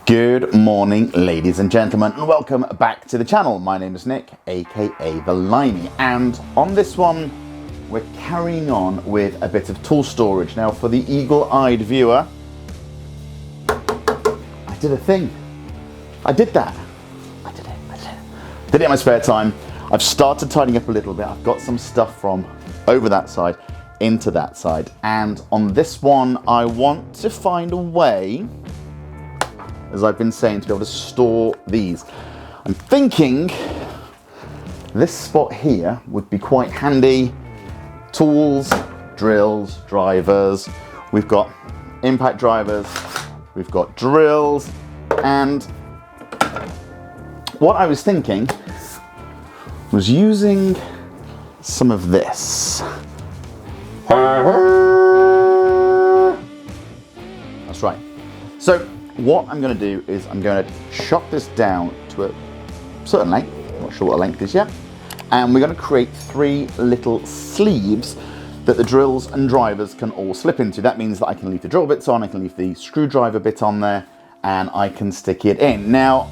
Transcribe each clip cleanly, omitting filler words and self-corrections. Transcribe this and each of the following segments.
Good morning, ladies and gentlemen, and welcome back to the channel. My name is Nick, aka The Limey, and on this one, we're carrying on with a bit of tool storage. Now, for the eagle-eyed viewer, I did a thing. I did that. I did it in my spare time. I've started tidying up a little bit. I've got some stuff from over that side into that side, and on this one, I want to find a way, as I've been saying, to be able to store these. I'm thinking this spot here would be quite handy. Tools, drills, drivers. We've got impact drivers, we've got drills, and what I was thinking was using some of this. That's right. So what I'm going to do is I'm going to chop this down to a certain length. I'm not sure what the length is yet. And we're going to create 3 little sleeves that the drills and drivers can all slip into. That means that I can leave the drill bits on, I can leave the screwdriver bit on there, and I can stick it in. Now,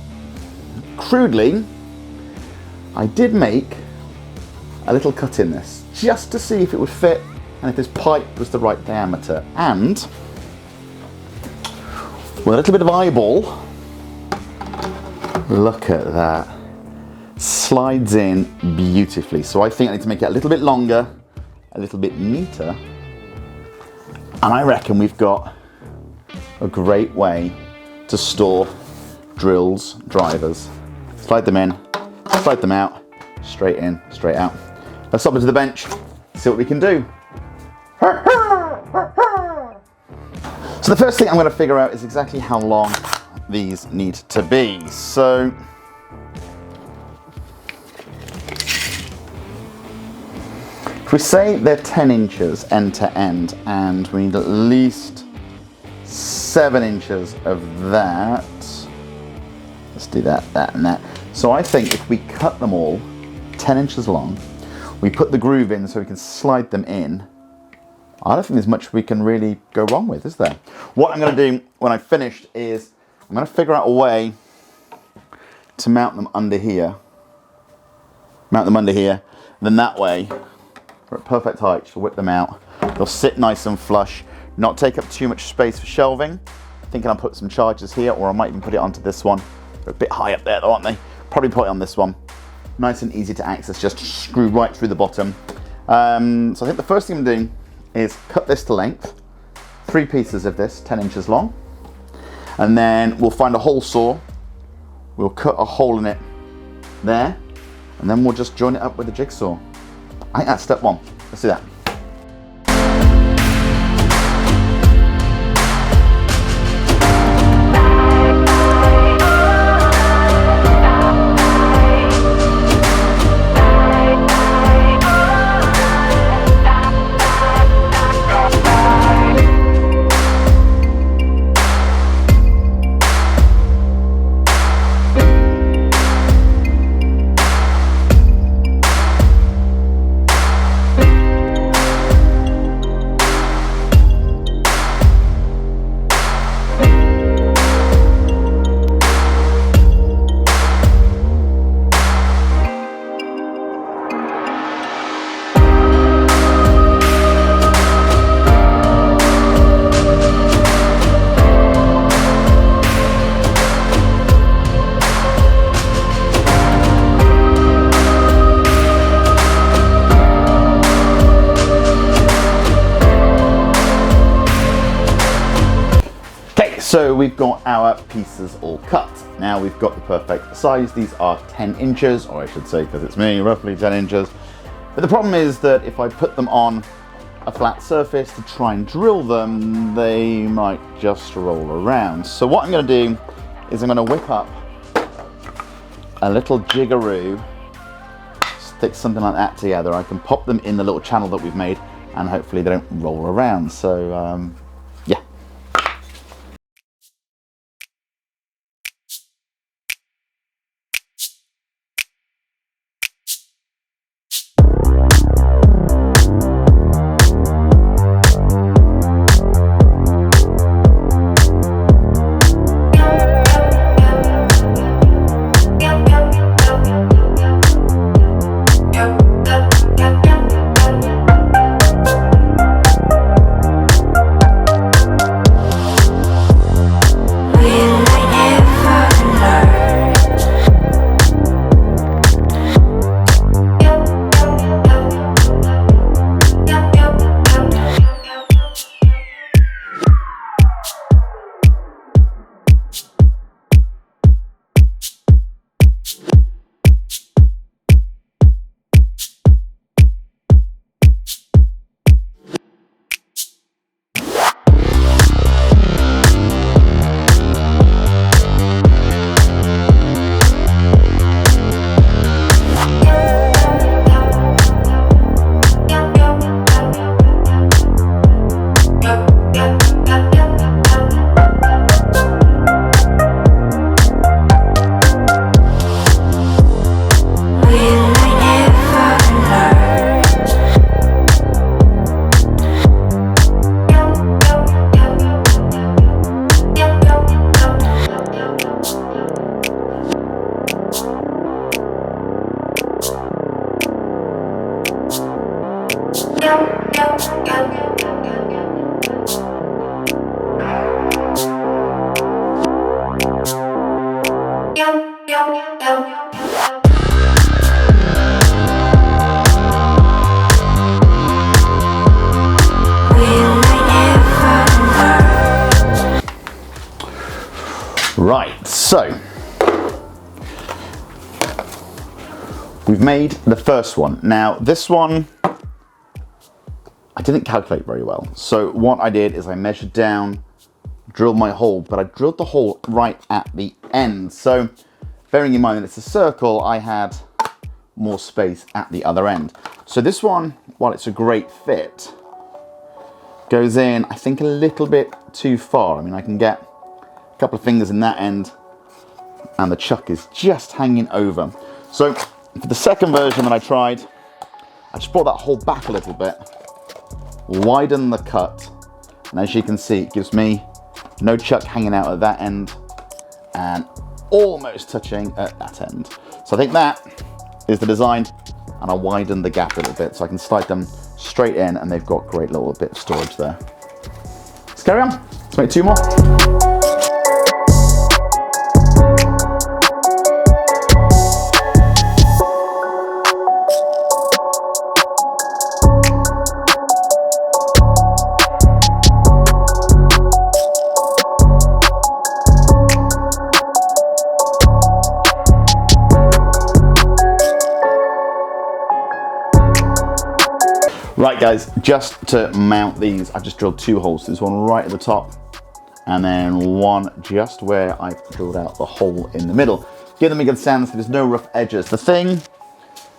crudely, I did make a little cut in this just to see if it would fit and if this pipe was the right diameter. And with a little bit of eyeball, look at that. Slides in beautifully. So I think I need to make it a little bit longer, a little bit neater, and I reckon we've got a great way to store drills, drivers. Slide them in, slide them out, straight in, straight out. Let's hop into the bench, see what we can do. So the first thing I'm going to figure out is exactly how long these need to be. So if we say they're 10 inches end to end, and we need at least 7 inches of that. Let's do that, that, and that. So I think if we cut them all 10 inches long, we put the groove in so we can slide them in, I don't think there's much we can really go wrong with, is there? What I'm going to do when I've finished is I'm going to figure out a way to mount them under here. Mount them under here. Then that way, we're at perfect height to whip them out. They'll sit nice and flush, not take up too much space for shelving. Thinking I'll put some chargers here, or I might even put it onto this one. They're a bit high up there though, aren't they? Probably put it on this one. Nice and easy to access, just screw right through the bottom. So I think the first thing I'm doing is cut this to length, 3 pieces of this, 10 inches long, and then we'll find a hole saw, we'll cut a hole in it there, and then we'll just join it up with a jigsaw. I think that's step 1. Let's do that. So we've got our pieces all cut. Now we've got the perfect size. These are 10 inches, or I should say, because it's me, roughly 10 inches. But the problem is that if I put them on a flat surface to try and drill them, they might just roll around. So what I'm going to do is I'm going to whip up a little jiggeroo, stick something like that together. I can pop them in the little channel that we've made, and hopefully they don't roll around. So yeah. Right, so we've made the first one. Now this one, I didn't calculate very well. So what I did is I measured down, drilled my hole, but I drilled the hole right at the end. So bearing in mind that it's a circle, I had more space at the other end. So this one, while it's a great fit, goes in, I think, a little bit too far. I mean, I can get a couple of fingers in that end and the chuck is just hanging over. So for the second version that I tried, I just brought that hole back a little bit, widened the cut, and as you can see, it gives me no chuck hanging out at that end and almost touching at that end. So I think that is the design, and I widened the gap a little bit so I can slide them straight in and they've got great little bit of storage there. Let's carry on. Let's make two more. Right guys, just to mount these, I've just drilled two holes. There's one right at the top and then one just where I've drilled out the hole in the middle. Give them a good sound so there's no rough edges. The thing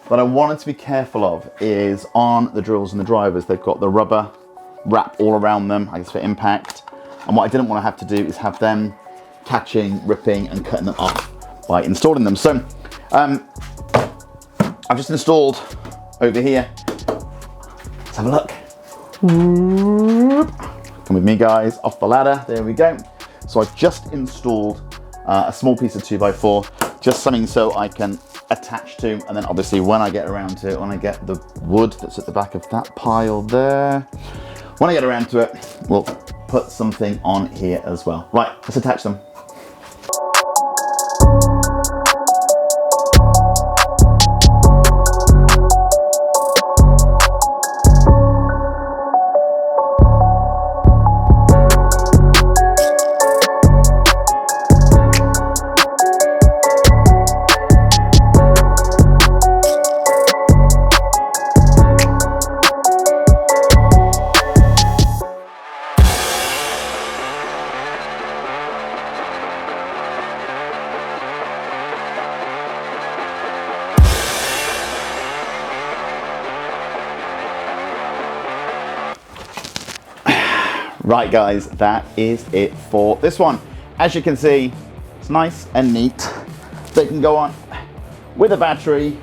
that I wanted to be careful of is on the drills and the drivers, they've got the rubber wrap all around them, I guess for impact. And what I didn't want to have to do is have them catching, ripping and cutting them off by installing them. So I've just installed over here. Let's have a look. Come with me guys, off the ladder, there we go. So I've just installed a small piece of 2x4, just something so I can attach to, and then obviously when I get around to it, when I get the wood that's at the back of that pile there, when I get around to it, we'll put something on here as well. Right, let's attach them. Right guys, that is it for this one. As you can see, it's nice and neat. They can go on with a battery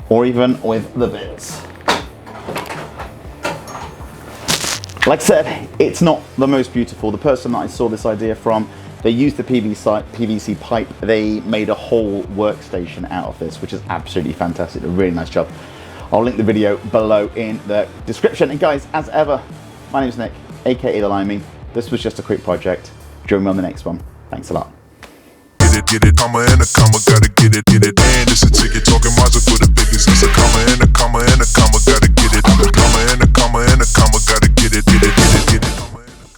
or even with the bits. Like I said, it's not the most beautiful. The person that I saw this idea from, they used the PVC pipe. They made a whole workstation out of this, which is absolutely fantastic. A really nice job. I'll link the video below in the description. And guys, as ever, my name is Nick, aka The Limey. This was just a quick project. Join me on the next one. Thanks a lot. Get it, comma and a comma, gotta get it, and it's a ticket talking